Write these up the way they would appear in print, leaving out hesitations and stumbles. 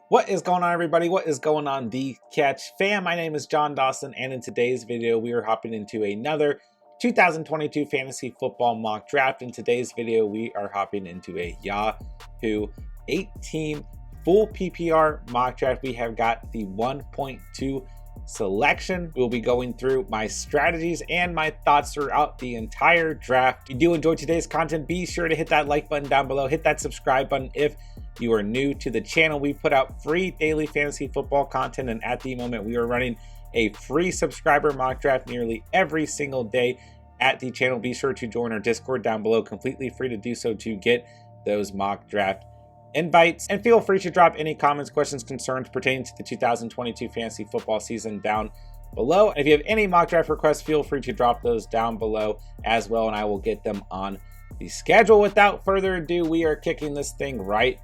What is going on, everybody? What is going on, the Catch fam? My name is Jon Dawson, and in today's video, we are hopping into another 2022 fantasy football mock draft. In today's video, we are hopping into a Yahoo 8-team full PPR mock draft. We have got the 1.2 selection. We'll be going through my strategies and my thoughts throughout the entire draft. If you do enjoy today's content, be sure to hit that like button down below, hit that subscribe button if you are new to the channel. We put out free daily fantasy football content, and at the moment we are running a free subscriber mock draft nearly every single day at the channel. Be sure to join our Discord down below, completely free to do so, to get those mock draft invites, and feel free to drop any comments, questions, concerns pertaining to the 2022 fantasy football season down below. And if you have any mock draft requests, feel free to drop those down below as well, and I will get them on the schedule. Without further ado, we are kicking this thing right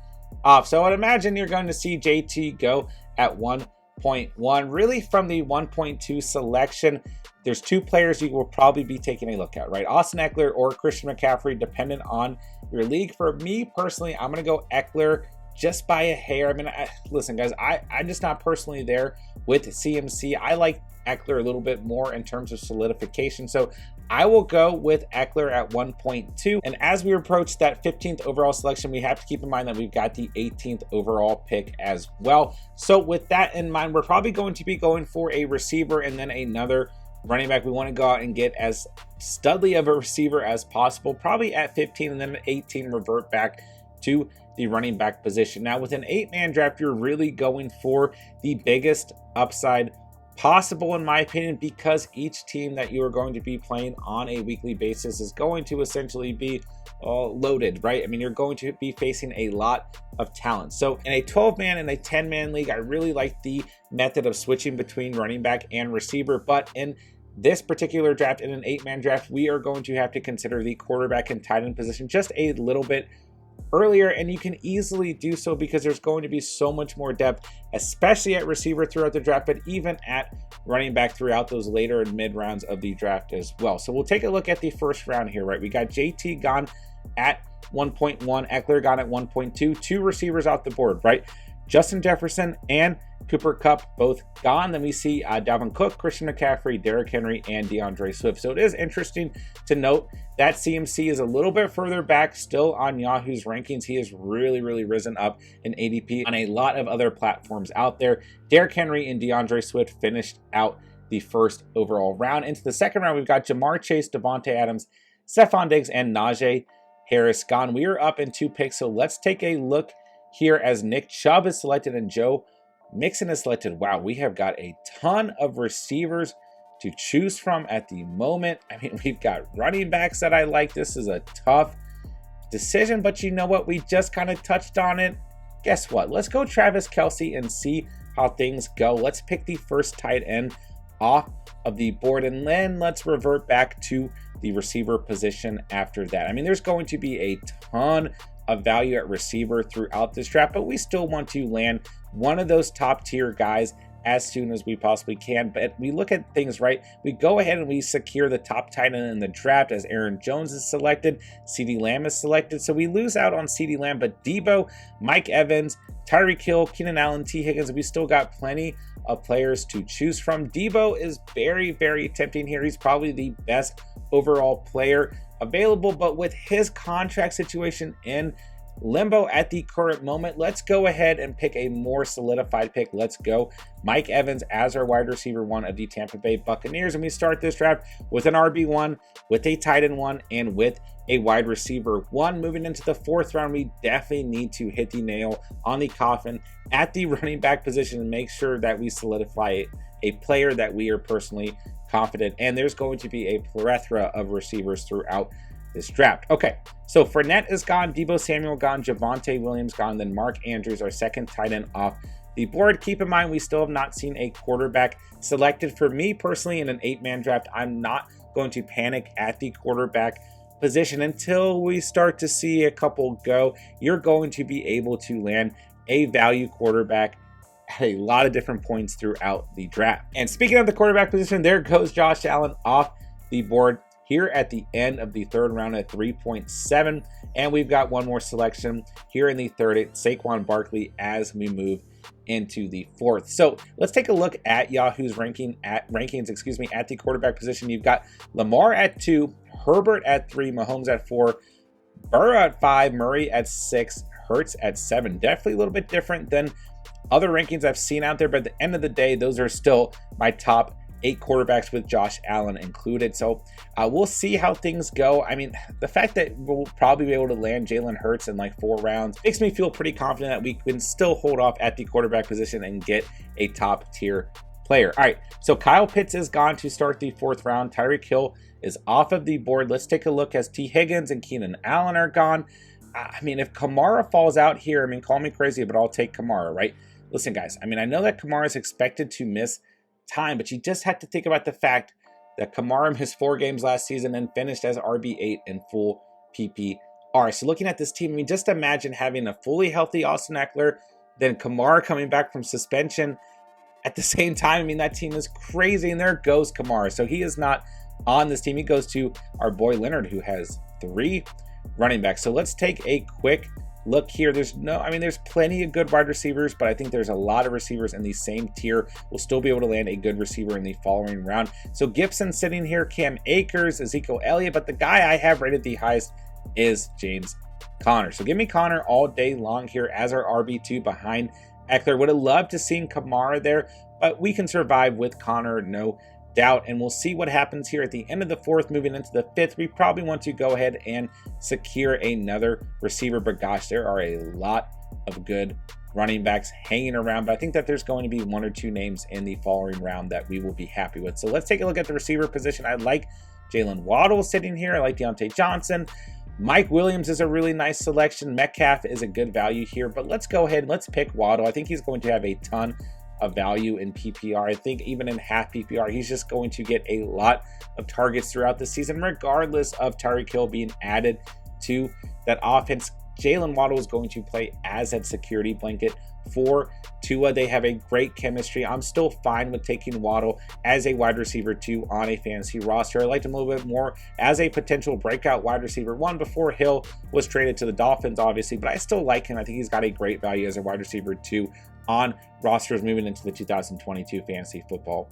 off. So I'd imagine you're going to see JT go at 1.1. Really, from the 1.2 selection, there's two players you will probably be taking a look at, right? Austin Ekeler or Christian McCaffrey, dependent on your league. For me personally, I'm going to go Ekeler just by a hair. I mean, listen, guys, I'm just not personally there with CMC. I like Ekeler a little bit more in terms of solidification, so I will go with Ekeler at 1.2. And as we approach that 15th overall selection, we have to keep in mind that we've got the 18th overall pick as well. So with that in mind, we're probably going to be going for a receiver and then another running back. We want to go out and get as studly of a receiver as possible, probably at 15, and then at 18 revert back to the running back position. Now with an 8-man draft, you're really going for the biggest upside possible, in my opinion, because each team that you are going to be playing on a weekly basis is going to essentially be loaded, right? I mean, you're going to be facing a lot of talent. So in a 12-man and a 10-man league, I really like the method of switching between running back and receiver, but in this particular draft, in an 8-man draft, we are going to have to consider the quarterback and tight end position just a little bit earlier, and you can easily do so because there's going to be so much more depth, especially at receiver throughout the draft, but even at running back throughout those later and mid rounds of the draft as well. So we'll take a look at the first round here, right? We got JT gone at 1.1, Ekeler gone at 1.2, two receivers off the board, right? Justin Jefferson and Cooper Kupp both gone. Then we see Dalvin Cook, Christian McCaffrey, Derrick Henry, and DeAndre Swift. So it is interesting to note that CMC is a little bit further back still on Yahoo's rankings. He has really risen up in ADP on a lot of other platforms out there. Derrick Henry and DeAndre Swift finished out the first overall round. Into the second round, we've got Jamar Chase, Devontae Adams, Stephon Diggs, and Najee Harris gone. We are up in 2 picks, so let's take a look here as Nick Chubb is selected and Joe Mixon is selected. Wow, we have got a ton of receivers to choose from at the moment. I mean, we've got running backs that I like. This is a tough decision, but you know what? We just kind of touched on it. Guess what? Let's go Travis Kelce and see how things go. Let's pick the first tight end off of the board, and then let's revert back to the receiver position after that. I mean, there's going to be a ton of value at receiver throughout this draft, but we still want to land one of those top tier guys as soon as we possibly can. But we look at things, right? We go ahead and we secure the top tight end in the draft as Aaron Jones is selected, CeeDee Lamb is selected. So we lose out on CeeDee Lamb, but Debo, Mike Evans, Tyreek Hill, Keenan Allen, T. Higgins, we still got plenty of players to choose from. Debo is very tempting here. He's probably the best overall player available, but with his contract situation in limbo at the current moment, let's go ahead and pick a more solidified pick. Let's go Mike Evans as our wide receiver 1 of the Tampa Bay Buccaneers, and we start this draft with an RB1, with a tight end 1, and with a wide receiver 1. Moving into the 4th round, we definitely need to hit the nail on the coffin at the running back position and make sure that we solidify a player that we are personally confident, and there's going to be a plethora of receivers throughout this draft. Okay, so Fournette is gone, Deebo Samuel gone, Javonte Williams gone, then Mark Andrews, our second tight end, off the board. Keep in mind, we still have not seen a quarterback selected. For me personally, in an 8-man draft, I'm not going to panic at the quarterback position until we start to see a couple go. You're going to be able to land a value quarterback at a lot of different points throughout the draft. And speaking of the quarterback position, there goes Josh Allen off the board here at the end of the 3rd round at 3.7. And we've got one more selection here in the third, Saquon Barkley, as we move into the fourth. So let's take a look at Yahoo's rankings at the quarterback position. You've got Lamar at 2, Herbert at 3, Mahomes at 4, Burrow at 5, Murray at 6, Hurts at 7. Definitely a little bit different than other rankings I've seen out there, but at the end of the day, those are still my top 8 quarterbacks with Josh Allen included. So we'll see how things go. I mean, the fact that we'll probably be able to land Jalen Hurts in like 4 rounds makes me feel pretty confident that we can still hold off at the quarterback position and get a top tier player. All right, so Kyle Pitts is gone to start the 4th round. Tyreek Hill is off of the board. Let's take a look as T. Higgins and Keenan Allen are gone. I mean, if Kamara falls out here, I mean, call me crazy, but I'll take Kamara, right? Listen, guys, I mean, I know that Kamara is expected to miss time, but you just have to think about the fact that Kamara missed 4 games last season and finished as RB8 in full PPR. So looking at this team, I mean, just imagine having a fully healthy Austin Eckler, then Kamara coming back from suspension at the same time. I mean, that team is crazy, and there goes Kamara. So he is not on this team. He goes to our boy Leonard, who has 3 running backs. So let's take a quick look here. There's plenty of good wide receivers, but I think there's a lot of receivers in the same tier. We'll still be able to land a good receiver in the following round. So Gibson sitting here, Cam Akers, Ezekiel Elliott, but the guy I have rated the highest is James Conner. So give me Conner all day long here as our RB2 behind Eckler. Would have loved to seen Kamara there, but we can survive with Conner, no doubt. And we'll see what happens here at the end of the 4th, moving into the 5th. We probably want to go ahead and secure another receiver, but gosh, there are a lot of good running backs hanging around, but I think that there's going to be 1 or 2 names in the following round that we will be happy with. So let's take a look at the receiver position. I like Jalen Waddle sitting here. I like Deontay Johnson. Mike Williams is a really nice selection. Metcalf is a good value here, but let's go ahead and let's pick Waddle. I think he's going to have a ton of value in PPR. I think even in half PPR, he's just going to get a lot of targets throughout the season, regardless of Tyreek Hill being added to that offense. Jalen Waddle is going to play as that security blanket for Tua. They have a great chemistry. I'm still fine with taking Waddle as a wide receiver 2 on a fantasy roster. I liked him a little bit more as a potential breakout wide receiver 1 before Hill was traded to the Dolphins, obviously, but I still like him. I think he's got a great value as a wide receiver 2 on rosters moving into the 2022 fantasy football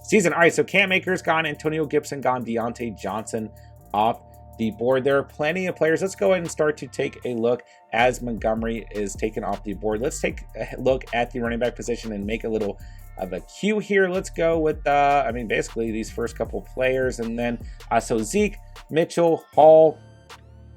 season. All right, so Cam Akers gone, Antonio Gibson gone, Deontay Johnson off the board. There are plenty of players. Let's go ahead and start to take a look as Montgomery is taken off the board. Let's take a look at the running back position and make a little of a queue here. Let's go with, basically these first couple players. And then, so Zeke, Mitchell, Hall,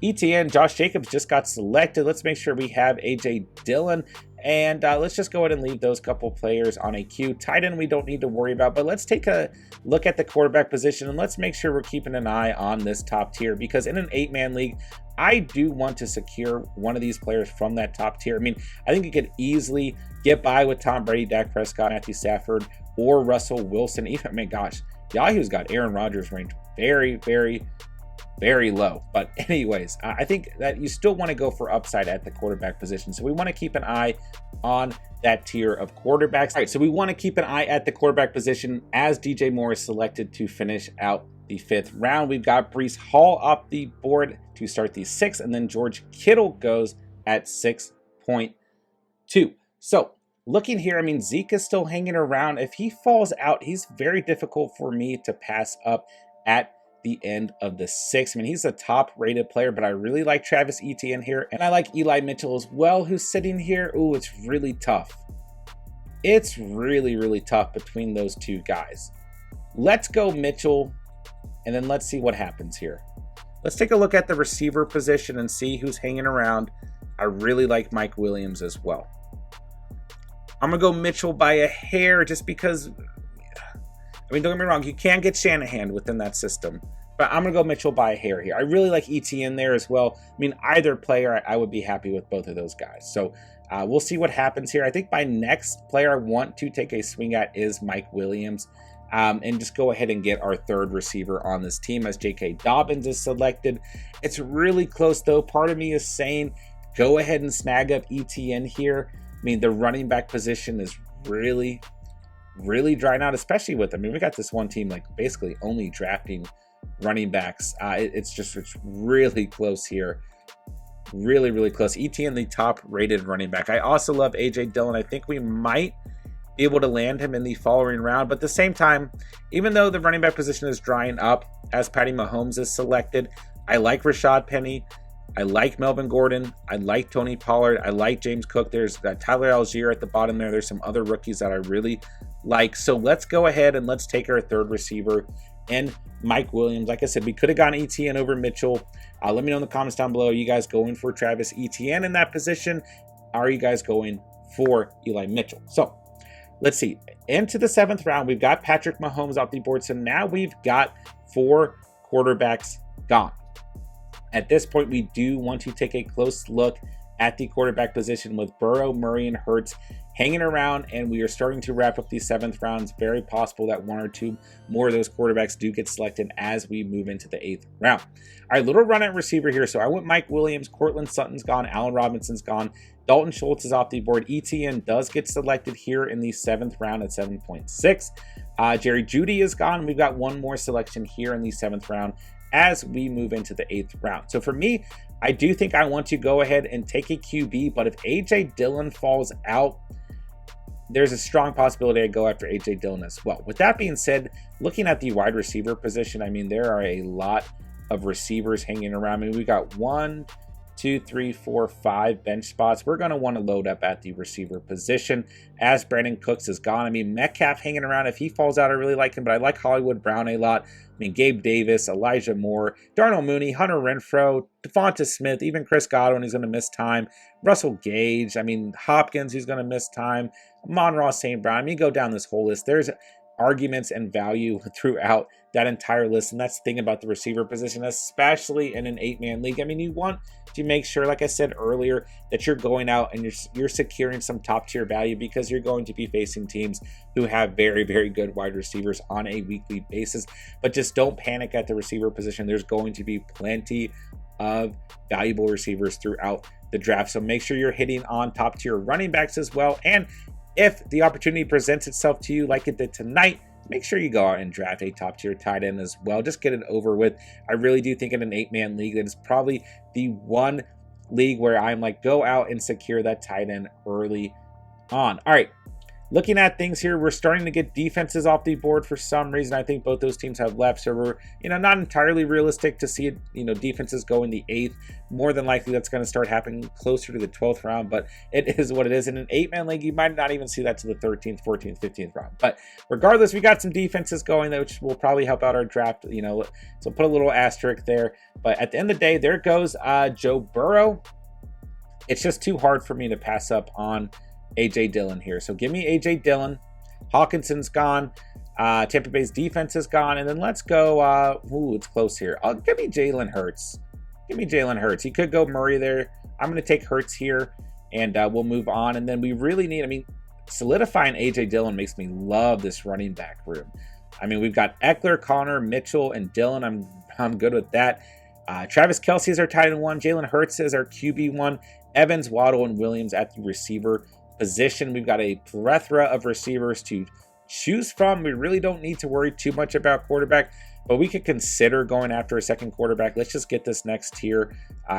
ETN, Josh Jacobs just got selected. Let's make sure we have AJ Dillon. And let's just go ahead and leave those couple players on a queue. Tight end we don't need to worry about, but let's take a look at the quarterback position and let's make sure we're keeping an eye on this top tier, because in an 8-man league, I do want to secure one of these players from that top tier. I mean, I think you could easily get by with Tom Brady, Dak Prescott, Matthew Stafford, or Russell Wilson. Even, I mean, gosh, Yahoo's got Aaron Rodgers ranked very, very, very low. But anyways, I think that you still want to go for upside at the quarterback position. So we want to keep an eye on that tier of quarterbacks. All right, so we want to keep an eye at the quarterback position as DJ Moore is selected to finish out the 5th round. We've got Breece Hall off the board to start the 6th, and then George Kittle goes at 6.2. So looking here, I mean, Zeke is still hanging around. If he falls out, he's very difficult for me to pass up at the end of the 6th. I mean, he's a top rated player, but I really like Travis Etienne here, and I like Eli Mitchell as well, who's sitting here. Ooh, it's really tough. It's really, really tough between those 2 guys. Let's go Mitchell, and then let's see what happens here. Let's take a look at the receiver position and see who's hanging around. I really like Mike Williams as well. I'm gonna go Mitchell by a hair, just because, I mean, don't get me wrong, you can get Shanahan within that system, but I'm going to go Mitchell by a hair here. I really like ETN there as well. I mean, either player, I would be happy with both of those guys. So we'll see what happens here. I think my next player I want to take a swing at is Mike Williams, and just go ahead and get our 3rd receiver on this team as J.K. Dobbins is selected. It's really close, though. Part of me is saying go ahead and snag up ETN here. I mean, the running back position is really drying out, especially with, I mean, we got this one team like basically only drafting running backs. It's really close here. really, really close. ETN, the top rated running back. I also love AJ Dillon. I think we might be able to land him in the following round, but at the same time, even though the running back position is drying up as Patty Mahomes is selected, I like Rashad Penny. I like Melvin Gordon. I like Tony Pollard. I like James Cook. There's Tyler Algier at the bottom there. There's some other rookies that I really like. So let's go ahead and let's take our third receiver and Mike Williams. Like I said, we could have gone ETN over Mitchell. Let me know in the comments down below. Are you guys going for Travis Etienne in that position? Are you guys going for Eli Mitchell? So let's see. Into the 7th round, we've got Patrick Mahomes off the board. So now we've got 4 quarterbacks gone. At this point, we do want to take a close look at the quarterback position with Burrow, Murray, and Hurts hanging around, and we are starting to wrap up the 7th round. It's very possible that 1 or 2 more of those quarterbacks do get selected as we move into the 8th round. All right, little run at receiver here. So I went Mike Williams, Cortland Sutton's gone, Allen Robinson's gone, Dalton Schultz is off the board. ETN does get selected here in the 7th round at 7.6. Jerry Jeudy is gone. We've got 1 more selection here in the 7th round as we move into the 8th round. So for me, I do think I want to go ahead and take a QB, but if AJ Dillon falls out, there's a strong possibility I go after AJ Dillon as well. With that being said, looking at the wide receiver position, I mean, there are a lot of receivers hanging around. I mean, we got 1, 2, 3, 4, 5 bench spots. We're going to want to load up at the receiver position as Brandon Cooks is gone. I mean, Metcalf hanging around. If he falls out, I really like him, but I like Hollywood Brown a lot. I mean, Gabe Davis, Elijah Moore, Darnell Mooney, Hunter Renfrow, Devonta Smith, even Chris Godwin, who's going to miss time. Russell Gage, I mean, Hopkins, who's going to miss time. Amon-Ra St. Brown. I mean, go down this whole list. There's arguments and value throughout that entire list, and that's the thing about the receiver position, especially in an 8-man league. I mean, you want to make sure, like I said earlier, that you're going out and you're securing some top tier value, because you're going to be facing teams who have very, very good wide receivers on a weekly basis. But just don't panic at the receiver position. There's going to be plenty of valuable receivers throughout the draft, so make sure you're hitting on top tier running backs as well. And if the opportunity presents itself to you like it did tonight, make sure you go out and draft a top tier tight end as well. Just get it over with. I really do think in an 8-man league, that is probably the one league where I'm like, go out and secure that tight end early on. All right. Looking at things here, we're starting to get defenses off the board for some reason. I think both those teams have left, so we're, not entirely realistic to see, defenses go in the 8th. More than likely, that's going to start happening closer to the 12th round, but it is what it is. In an 8-man league, you might not even see that to the 13th, 14th, 15th round. But regardless, we got some defenses going, which will probably help out our draft, so put a little asterisk there. But at the end of the day, there goes Joe Burrow. It's just too hard for me to pass up on AJ Dillon here. So give me AJ Dillon. Hawkinson's gone. Tampa Bay's defense is gone. And then let's go. It's close here. Give me Jalen Hurts. Give me Jalen Hurts. He could go Murray there. I'm going to take Hurts here, and we'll move on. And then we really need, solidifying AJ Dillon makes me love this running back room. I mean, we've got Eckler, Connor, Mitchell, and Dillon. I'm good with that. Travis Kelce is our tight end 1. Jalen Hurts is our QB 1. Evans, Waddle, and Williams at the receiver position. We've got a plethora of receivers to choose from. We really don't need to worry too much about quarterback, but we could consider going after a second quarterback. Let's just get this next tier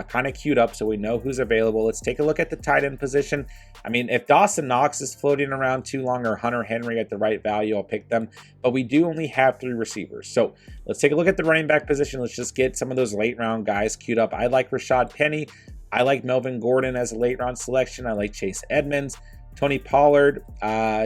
kind of queued up so we know who's available. Let's take a look at the tight end position. I mean, if Dawson Knox is floating around too long, or Hunter Henry at the right value, I'll pick them, but we do only have 3 receivers. So let's take a look at the running back position. Let's just get some of those late round guys queued up. I like Rashad Penny. I like Melvin Gordon as a late round selection. I like Chase Edmonds, Tony Pollard,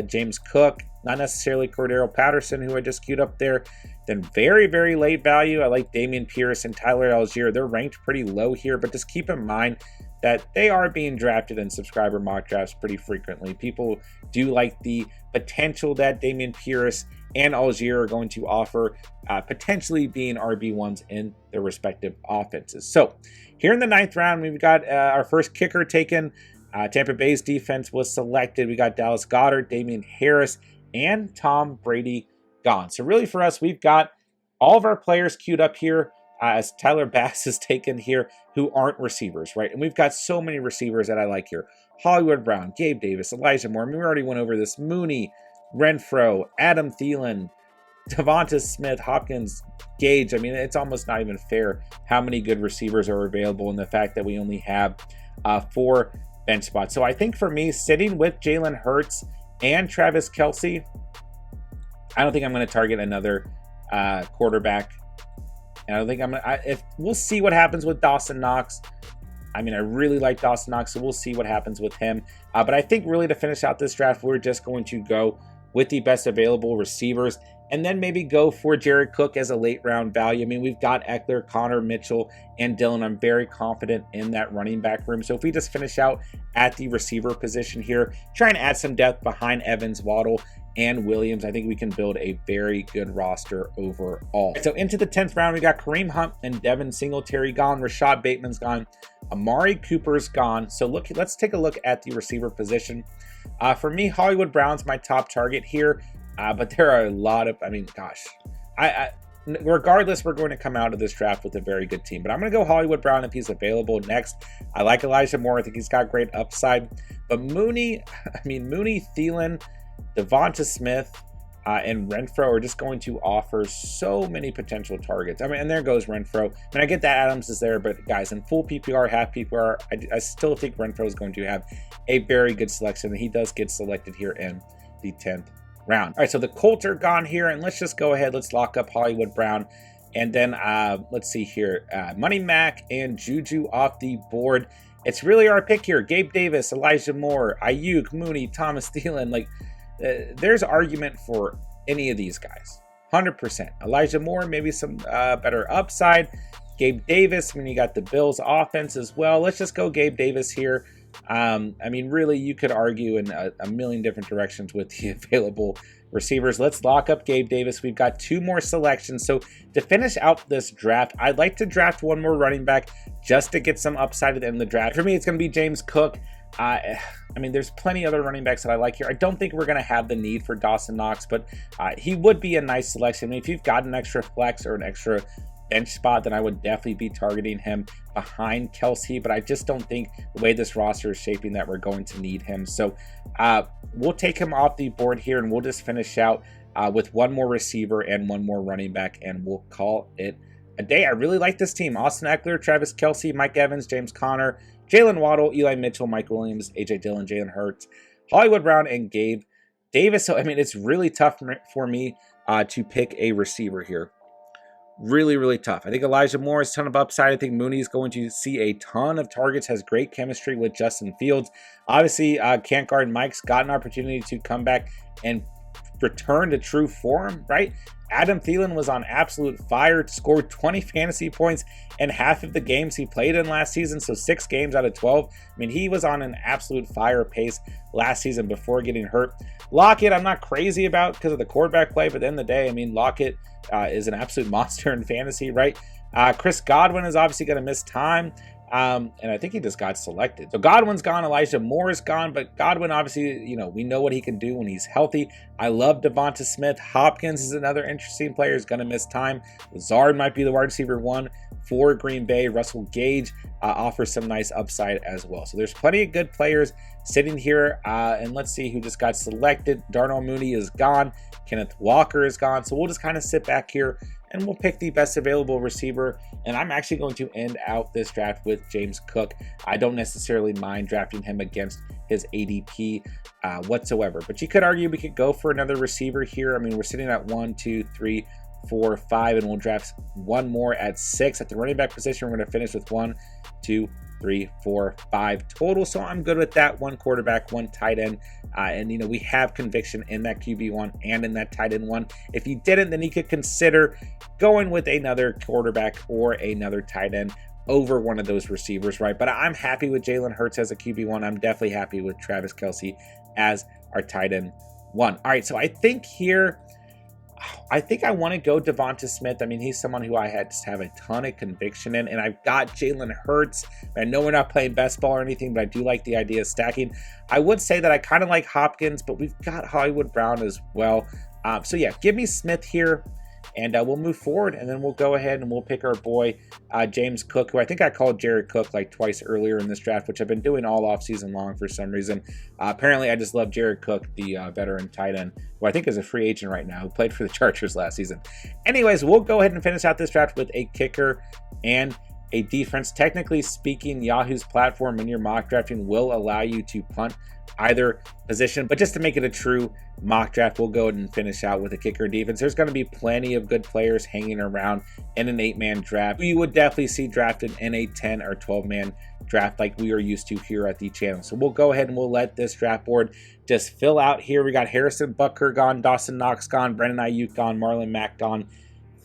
James Cook, not necessarily Cordero Patterson, who I just queued up there. Then very, very late value, I like Dameon Pierce and Tyler Algier. They're ranked pretty low here, but just keep in mind that they are being drafted in subscriber mock drafts pretty frequently. People do like the potential that Dameon Pierce and Algier are going to offer, potentially being RB1s in their respective offenses. So here in the 9th round, we've got our first kicker taken. Tampa Bay's defense was selected. We got Dallas Goedert, Damian Harris, and Tom Brady gone. So really for us, we've got all of our players queued up here as Tyler Bass is taken here, who aren't receivers, right? And we've got so many receivers that I like here. Hollywood Brown, Gabe Davis, Elijah Moore. I mean, we already went over this. Mooney, Renfrow, Adam Thielen, Devonta Smith, Hopkins, Gage. I mean, it's almost not even fair how many good receivers are available, and the fact that we only have 4 bench spots. So I think for me, sitting with Jalen Hurts and Travis Kelce, I don't think I'm going to target another quarterback. And I don't think I'm going to, if we'll see what happens with Dawson Knox. I mean, I really like Dawson Knox, so we'll see what happens with him. But I think really to finish out this draft, we're just going to go with the best available receivers, and then maybe go for Jared Cook as a late round value. I mean, we've got Eckler, Connor, Mitchell, and Dylan. I'm very confident in that running back room. So if we just finish out at the receiver position here, try and add some depth behind Evans, Waddle, and Williams, I think we can build a very good roster overall. So into the 10th round, we got Kareem Hunt and Devin Singletary gone. Rashad Bateman's gone. Amari Cooper's gone. So let's take a look at the receiver position. For me, Hollywood Brown's my top target here, but there are a lot of, I mean, gosh, regardless, we're going to come out of this draft with a very good team, but I'm going to go Hollywood Brown if he's available next. I like Elijah Moore. I think he's got great upside, but Mooney, Thielen, Devonta Smith, and Renfro are just going to offer so many potential targets. I mean, and there goes Renfro. I mean, I get that Adams is there, but guys, in full PPR, half PPR, I still think Renfro is going to have a very good selection, and he does get selected here in the 10th round. All right, so the Colts are gone here, and let's just go ahead. Let's lock up Hollywood Brown, and then let's see here, Money Mac and Juju off the board. It's really our pick here: Gabe Davis, Elijah Moore, Ayuk, Mooney, Thomas Thielen. Like, there's argument for any of these guys, 100%. Elijah Moore, maybe some better upside. Gabe Davis, I mean, you got the Bills offense as well. Let's just go Gabe Davis here. I mean, really, you could argue in a million different directions with the available receivers. Let's lock up Gabe Davis. We've got 2 more selections. So to finish out this draft, I'd like to draft 1 more running back just to get some upside at the end of the draft. For me, it's going to be James Cook. I mean, there's plenty other running backs that I like here. I don't think we're going to have the need for Dawson Knox, but he would be a nice selection. I mean, if you've got an extra flex or an extra bench spot, then I would definitely be targeting him behind Kelce, but I just don't think the way this roster is shaping that we're going to need him. So we'll take him off the board here, and we'll just finish out with 1 more receiver and 1 more running back, and we'll call it a day. I really like this team: Austin Eckler, Travis Kelce, Mike Evans, James Conner, Jalen Waddle, Eli Mitchell, Mike Williams, AJ Dillon, Jalen Hurts, Hollywood Brown, and Gabe Davis. So, I mean, it's really tough for me to pick a receiver here. Really, really tough. I think Elijah Moore has a ton of upside. I think Mooney is going to see a ton of targets, has great chemistry with Justin Fields. Obviously, Can't Guard Mike's got an opportunity to come back and return to true form, right? Adam Thielen was on absolute fire, scored 20 fantasy points in half of the games he played in last season, so 6 games out of 12. I mean, he was on an absolute fire pace last season before getting hurt. Lockett, I'm not crazy about because of the quarterback play, but at the end of the day, I mean, Lockett is an absolute monster in fantasy, right? Chris Godwin is obviously going to miss time. And I think he just got selected. So Godwin's gone, Elijah Moore is gone, but Godwin, obviously, you know, we know what he can do when he's healthy. I love Devonta Smith. Hopkins is another interesting player, is going to miss time. Lazard might be the wide receiver 1 for Green Bay. Russell Gage offers some nice upside as well. So there's plenty of good players sitting here. And let's see who just got selected. Darnell Mooney is gone. Kenneth Walker is gone. So we'll just kind of sit back here and we'll pick the best available receiver. And I'm actually going to end out this draft with James Cook. I don't necessarily mind drafting him against his ADP whatsoever. But you could argue we could go for another receiver here. I mean, we're sitting at 1, 2, 3, 4, 5, and we'll draft 1 more at 6. At the running back position, we're going to finish with 1, 2, 3, 4, 5 total. So I'm good with that. 1 quarterback, 1 tight end. And, you know, we have conviction in that QB1 and in that tight end 1. If you didn't, then you could consider going with another quarterback or another tight end over one of those receivers, right? But I'm happy with Jalen Hurts as a QB1. I'm definitely happy with Travis Kelce as our tight end 1. All right, so I think here, I want to go Devonta Smith. I mean, he's someone who I just have a ton of conviction in, and I've got Jalen Hurts. I know we're not playing best ball or anything, but I do like the idea of stacking. I would say that I kind of like Hopkins, but we've got Hollywood Brown as well. So yeah, give me Smith here. and we'll move forward, and then we'll go ahead and we'll pick our boy James Cook, who I think I called Jared Cook like twice earlier in this draft, which I've been doing all off season long for some reason. Apparently I just love Jared Cook, the veteran tight end, who I think is a free agent right now, who played for the Chargers last season. Anyways, we'll go ahead and finish out this draft with a kicker and a defense. Technically speaking, Yahoo's platform when you're mock drafting will allow you to punt either position, but just to make it a true mock draft, we'll go ahead and finish out with a kicker and defense. There's going to be plenty of good players hanging around in an 8-man draft. You would definitely see drafted in a 10 or 12-man draft like we are used to here at the channel. So we'll go ahead and we'll let this draft board just fill out here. We got Harrison Butker gone, Dawson Knox gone, Brandon Ayuk gone, Marlon Mack gone,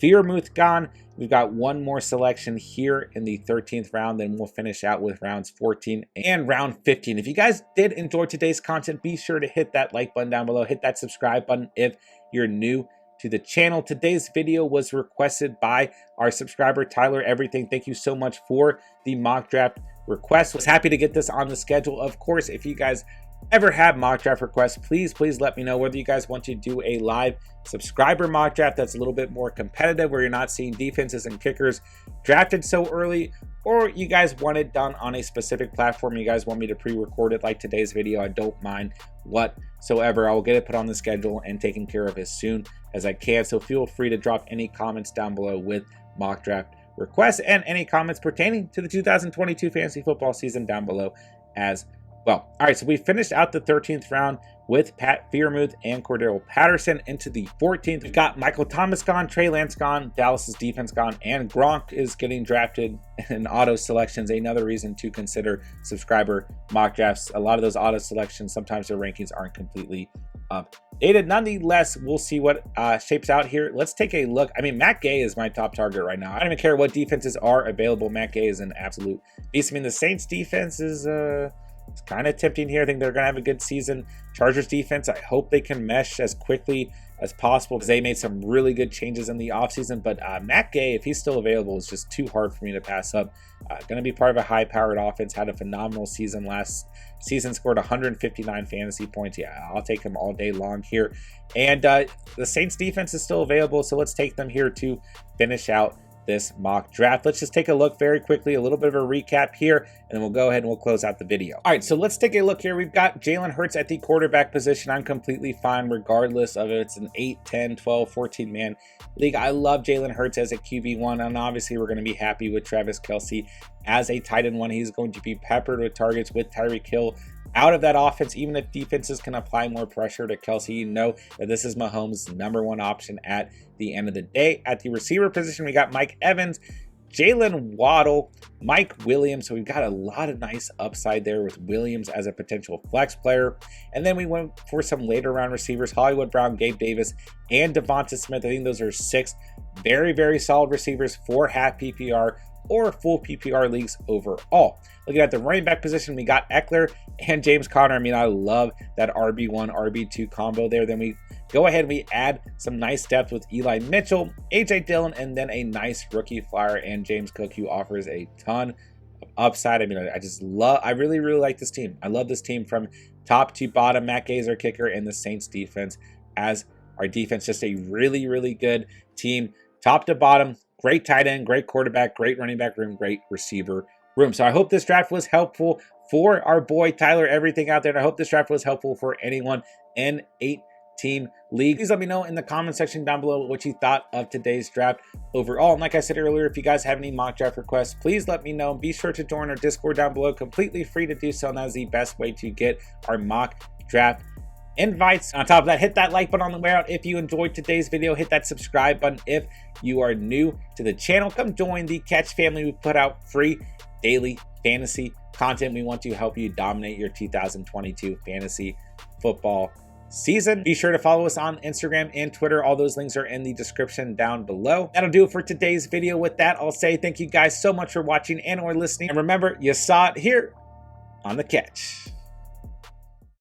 Freiermuth gone. We've got one more selection here in the 13th round, then we'll finish out with rounds 14 and round 15. If you guys did enjoy today's content, be sure to hit that like button down below, hit that subscribe button if you're new to the channel. Today's video was requested by our subscriber, Tyler Everything. Thank you so much for the mock draft request. Was happy to get this on the schedule. Of course, if you guys ever have mock draft requests, please let me know whether you guys want to do a live subscriber mock draft that's a little bit more competitive, where you're not seeing defenses and kickers drafted so early, or you guys want it done on a specific platform. You guys want me to pre-record it like today's video. I don't mind whatsoever. I will get it put on the schedule and taken care of as soon as I can. So feel free to drop any comments down below with mock draft requests and any comments pertaining to the 2022 fantasy football season down below as well. All right, so we finished out the 13th round with Pat Freiermuth and Cordero Patterson. Into the 14th, we've got Michael Thomas gone, Trey Lance gone, Dallas's defense gone, and Gronk is getting drafted in auto selections. Another reason to consider subscriber mock drafts. A lot of those auto selections, sometimes their rankings aren't completely updated. Nonetheless, we'll see what shapes out here. Let's take a look. I mean, Matt Gay is my top target right now. I don't even care what defenses are available. Matt Gay is an absolute beast. I mean, the Saints defense is it's kind of tempting here. I think they're going to have a good season. Chargers defense, I hope they can mesh as quickly as possible because they made some really good changes in the offseason. But Matt Gay, if he's still available, is just too hard for me to pass up. Going to be part of a high-powered offense. Had a phenomenal season last season. Scored 159 fantasy points. Yeah, I'll take him all day long here. And the Saints defense is still available, so let's take them here to finish out this mock draft. Let's just take a look very quickly, a little bit of a recap here, and then we'll go ahead and we'll close out the video. All right, so let's take a look here. We've got Jalen Hurts at the quarterback position. I'm completely fine regardless of if it's an 8, 10, 12, 14-man league. I love Jalen Hurts as a QB1, and obviously we're going to be happy with Travis Kelce as a tight end 1. He's going to be peppered with targets with Tyreek Hill out of that offense. Even if defenses can apply more pressure to Kelce, you know that this is Mahomes' #1 option at the end of the day. At the receiver position, we got Mike Evans, Jalen Waddle, Mike Williams. So we've got a lot of nice upside there with Williams as a potential flex player. And then we went for some later round receivers, Hollywood Brown, Gabe Davis, and Devonta Smith. I think those are 6 very solid receivers for half PPR or full PPR leagues overall. Looking at the running back position, we got Eckler and James Conner. I mean, I love that RB1, RB2 combo there. Then we go ahead and we add some nice depth with Eli Mitchell, AJ Dillon, and then a nice rookie flyer and James Cook, who offers a ton of upside. I mean, I really like this team. I love this team from top to bottom. Matt Gay is our kicker, and the Saints defense as our defense. Just a really good team, top to bottom. Great tight end, great quarterback, great running back room, great receiver room. So I hope this draft was helpful for our boy Tyler Everything out there, and I hope this draft was helpful for anyone in 8-team league. Please let me know in the comment section down below what you thought of today's draft overall. And like I said earlier, if you guys have any mock draft requests, please let me know. Be sure to join our Discord down below, completely free to do so, and that is the best way to get our mock draft invites. On top of that, hit that like button on the way out if you enjoyed today's video. Hit that subscribe button if you are new to the channel. Come join the Catch family. We put out free daily fantasy content. We want to help you dominate your 2022 fantasy football season. Be sure to follow us on Instagram and Twitter. All those links are in the description down below. That'll do it for today's video. With that, I'll say thank you guys so much for watching and or listening. And remember, you saw it here on The Catch.